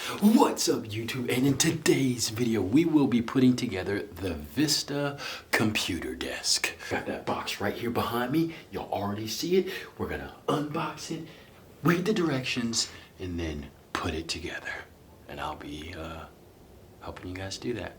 What's up YouTube, and in today's video we will be putting together the Vista computer desk. Got that box right here behind me. Y'all already see it. We're gonna unbox it, read the directions, and then put it together. And I'll be helping you guys do that.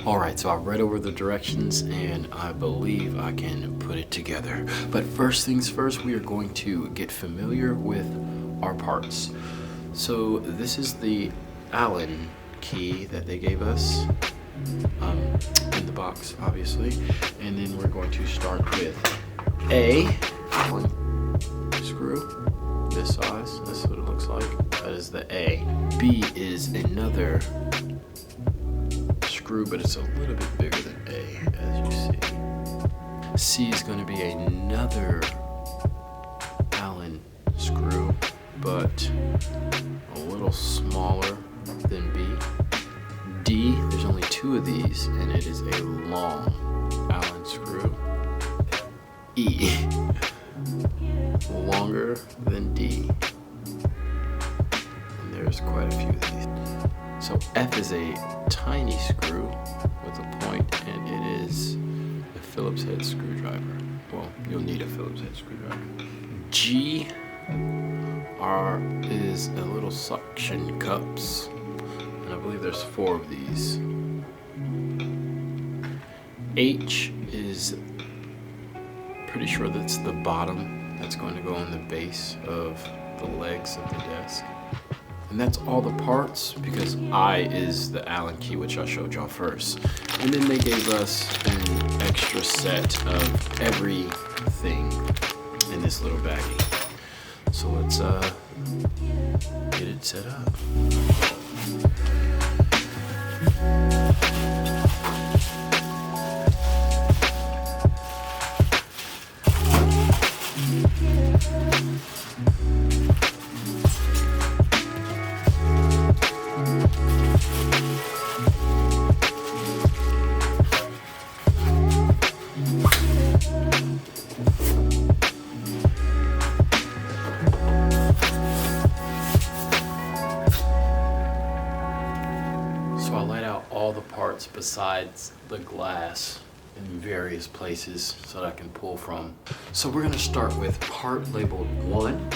Alright, so I read over the directions and I believe I can put it together. But first things first, we are going to get familiar with our parts. So this is the Allen key that they gave us in the box, obviously. And then we're going to start with A, one screw, this size, that's what it looks like. That is the A. B is another screw, but it's a little bit bigger than A, as you see. C is going to be another Allen screw, but a little smaller than B. D, there's only two of these, and it is a long Allen screw. E, longer than D, and there's quite a few of these. So F is a tiny screw with a point, and it is a Phillips head screwdriver. Well, you'll need a Phillips head screwdriver. G is a little suction cups, and I believe there's 4 of these. H is pretty sure that's the bottom that's going to go on the base of the legs of the desk. And that's all the parts, because I is the Allen key, which I showed y'all first. And then they gave us an extra set of everything in this little baggie. So let's get it set up. So I laid out all the parts besides the glass in various places so that I can pull from. So we're going to start with part labeled 1.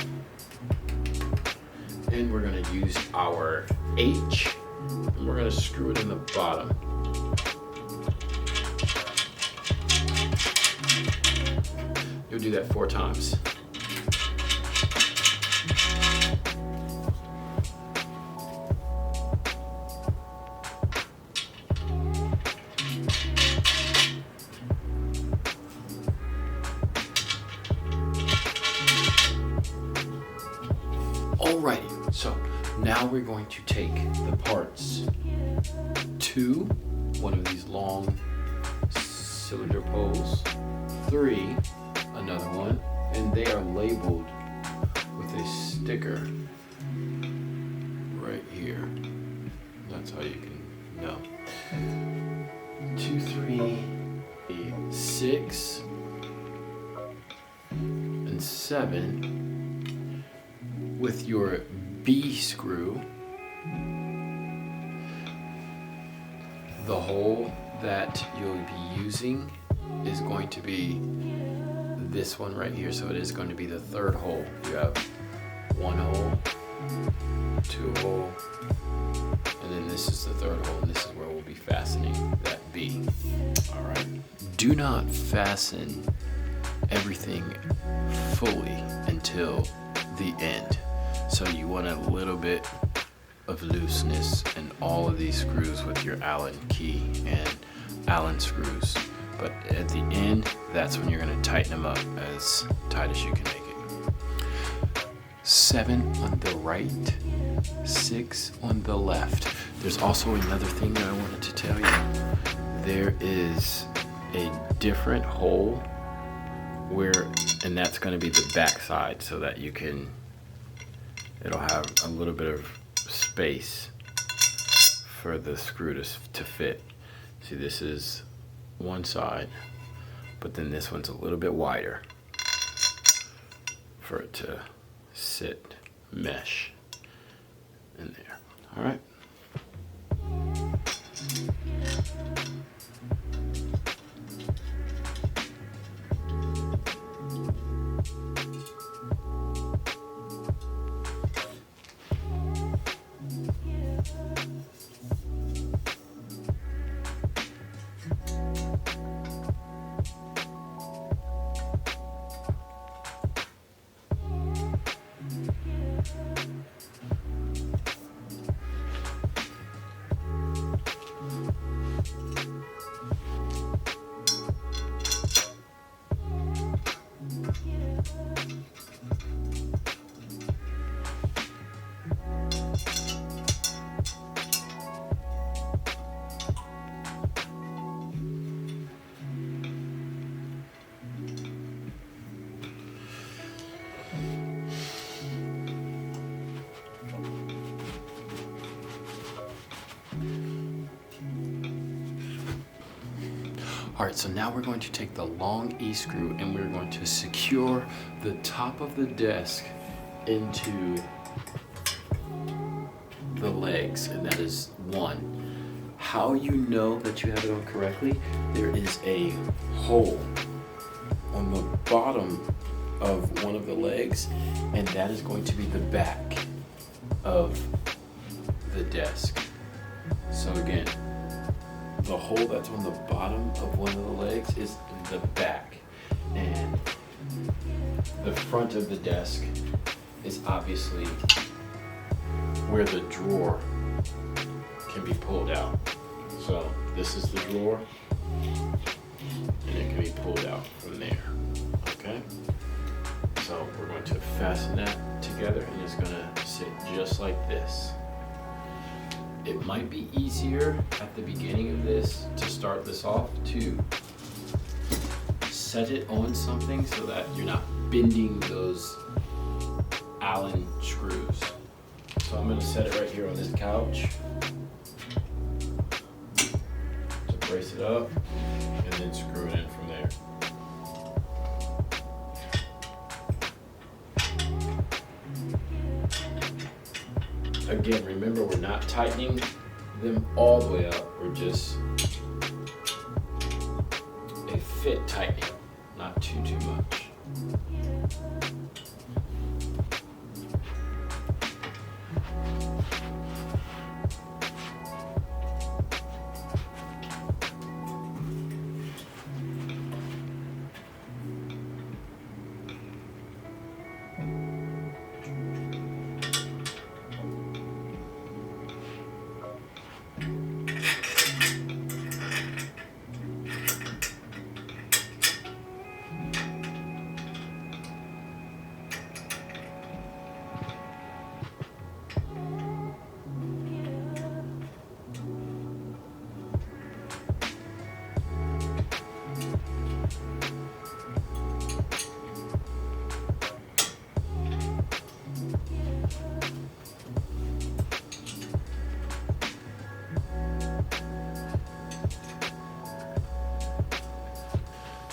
And we're going to use our H, and we're going to screw it in the bottom. You'll do that 4 times. Alrighty, so now we're going to take the parts 2, one of these long cylinder poles, 3, another one, and they are labeled with a sticker right here. That's how you can know. 2, 3, 6, and 7. With your B screw, the hole that you'll be using is going to be this one right here. So it is going to be the 3rd hole. You have 1 hole, 2 hole, and then this is the 3rd hole, and this is where we'll be fastening that B. All right. Do not fasten everything fully until the end. So you want a little bit of looseness in all of these screws with your Allen key and Allen screws. But at the end, that's when you're going to tighten them up as tight as you can make it. 7 on the right, 6 on the left. There's also another thing that I wanted to tell you. There is a different hole where, and that's going to be the back side, so that you can, it'll have a little bit of space for the screw to fit. See, this is one side, but then this one's a little bit wider for it to sit mesh in there. All right. All right, so now we're going to take the long E screw and we're going to secure the top of the desk into the legs, and that is one. How you know that you have it on correctly, there is a hole on the bottom of one of the legs, and that is going to be the back of the desk. So again, the hole that's on the bottom of one of the legs is the back, and the front of the desk is obviously where the drawer can be pulled out. So this is the drawer, and it can be pulled out from there. Okay? So we're going to fasten that together, and it's going to sit just like this. It might be easier at the beginning of this to start this off to set it on something so that you're not bending those Allen screws. So I'm going to set it right here on this couch to brace it up and then screw it in from there. Again, remember, we're not tightening them all the way up. We're just a fit tightening, not too much.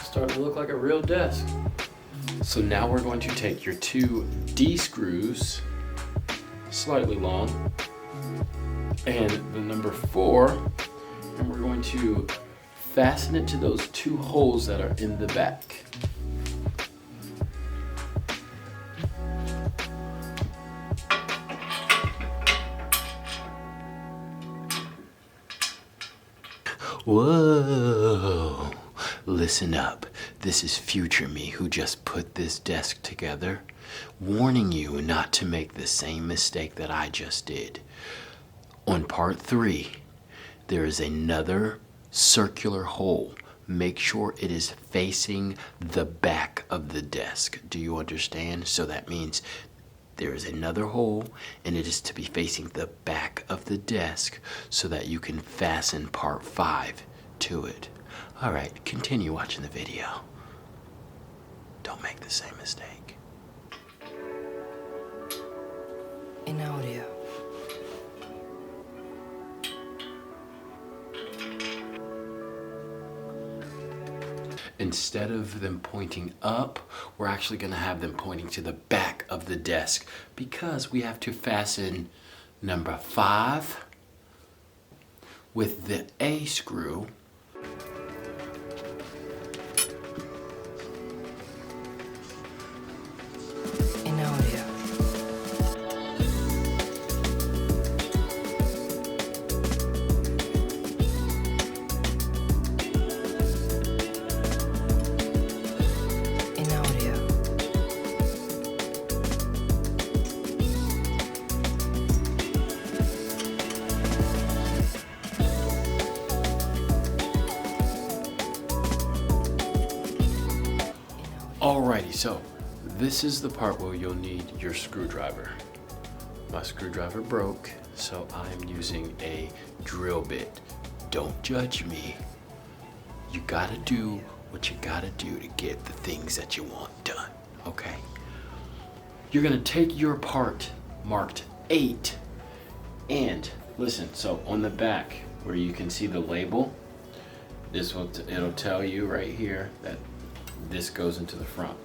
Starting to look like a real desk. So now we're going to take your two D screws, slightly long, and the number 4, and we're going to fasten it to those two holes that are in the back. Whoa, listen up. This is future me who just put this desk together, warning you not to make the same mistake that I just did. On part 3, there is another circular hole. Make sure it is facing the back of the desk. Do you understand? So that means there is another hole, and it is to be facing the back of the desk so that you can fasten part 5 to it. All right, continue watching the video. Don't make the same mistake. In audio. instead of them pointing up, we're actually going to have them pointing to the back of the desk because we have to fasten number 5 with the A screw. Alrighty, so this is the part where you'll need your screwdriver. My screwdriver broke, so I'm using a drill bit. Don't judge me. You gotta do what you gotta do to get the things that you want done, okay? You're gonna take your part marked 8 and listen, so on the back where you can see the label, it'll tell you right here that this goes into the front.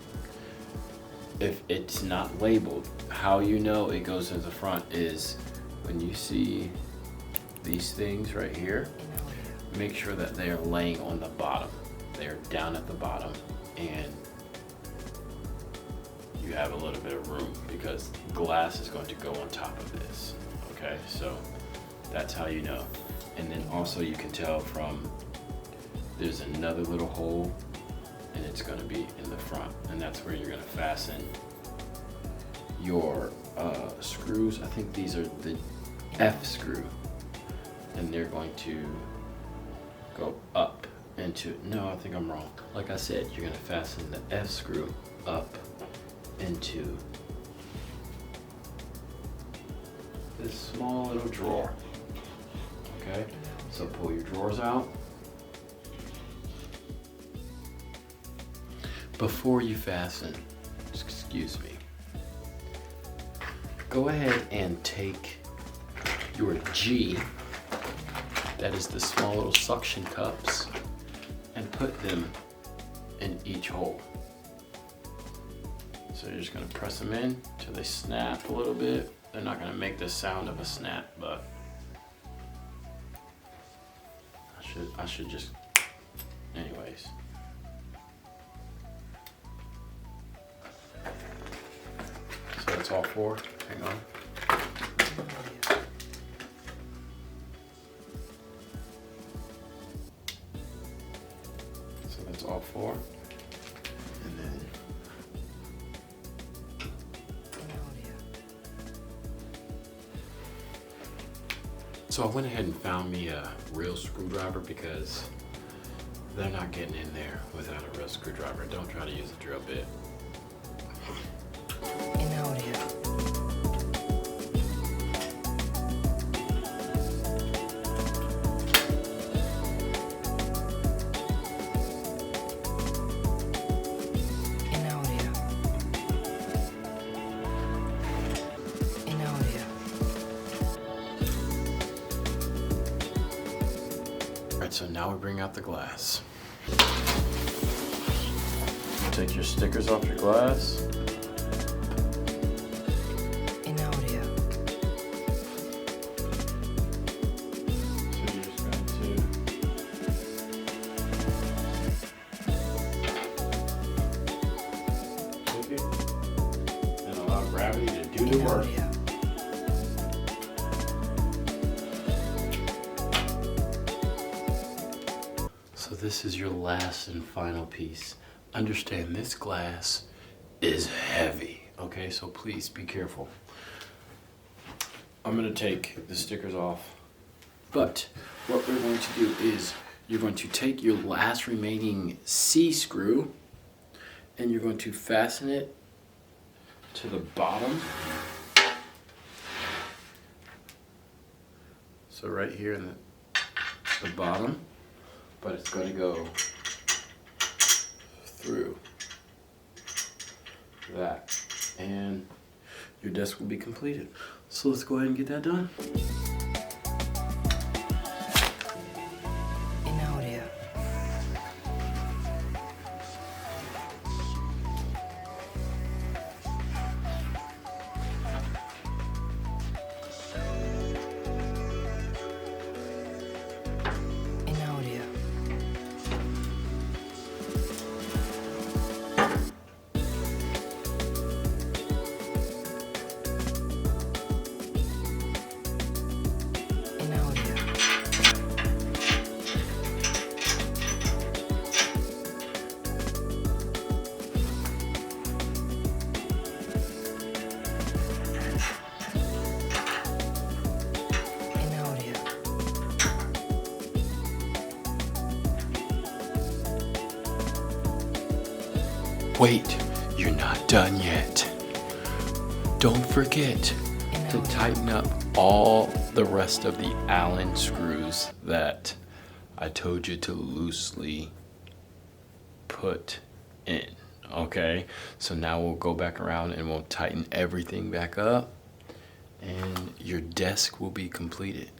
If it's not labeled, how you know it goes into the front is when you see these things right here, make sure that they are laying on the bottom. They're down at the bottom and you have a little bit of room because glass is going to go on top of this. Okay, so that's how you know. And then also you can tell from, there's another little hole and it's going to be in the front, and that's where you're going to fasten your screws. I think these are the F screw, and they're going to go up into, no, I think I'm wrong. Like I said, you're going to fasten the F screw up into this small little drawer. Okay, so pull your drawers out. Before you fasten, excuse me, go ahead and take your G, that is the small little suction cups, and put them in each hole. So you're just gonna press them in till they snap a little bit. They're not gonna make the sound of a snap, but I should just, anyways. So that's all 4. Hang on. So that's all 4. And then so I went ahead and found me a real screwdriver because they're not getting in there without a real screwdriver. Don't try to use a drill bit. Alright, so now we bring out the glass. Take your stickers off your glass. Gravity to do the work. So this is your last and final piece. Understand this glass is heavy, okay? So please be careful. I'm gonna take the stickers off, but what we're going to do is you're going to take your last remaining C screw and you're going to fasten it to the bottom. So right here in the bottom, but it's going to go through that and your desk will be completed. So let's go ahead and get that done. Wait, you're not done yet. Don't forget to tighten up all the rest of the Allen screws that I told you to loosely put in. Okay, so now we'll go back around and we'll tighten everything back up, and your desk will be completed.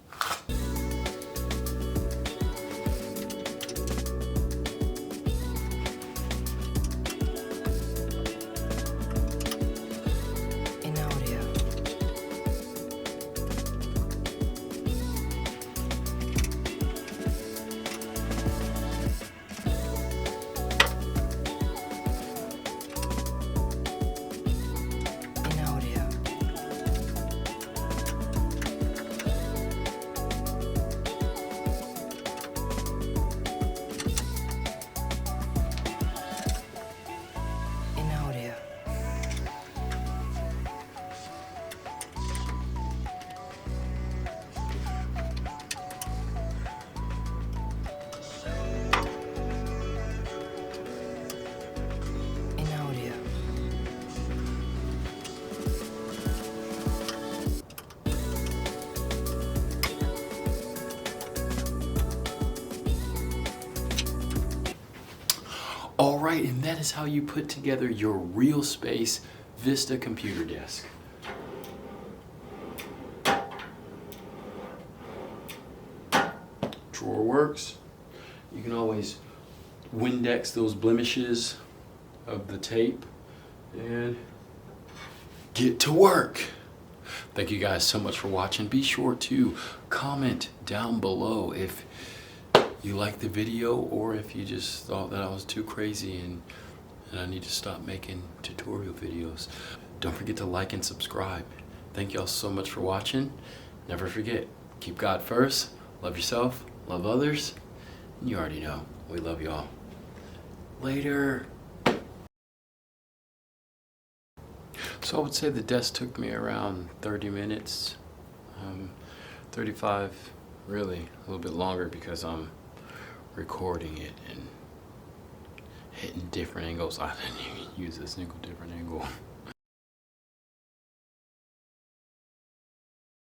All right, and that is how you put together your Realspace Vista computer desk. Drawer works. You can always Windex those blemishes of the tape and get to work. Thank you guys so much for watching. Be sure to comment down below if you liked the video, or if you just thought that I was too crazy and I need to stop making tutorial videos. Don't forget to like and subscribe. Thank y'all so much for watching. Never forget, keep God first, love yourself, love others. You already know, we love y'all. Later. So I would say the desk took me around 30 minutes, 35, really, a little bit longer because I'm recording it and hitting different angles. I didn't even use a single different angle.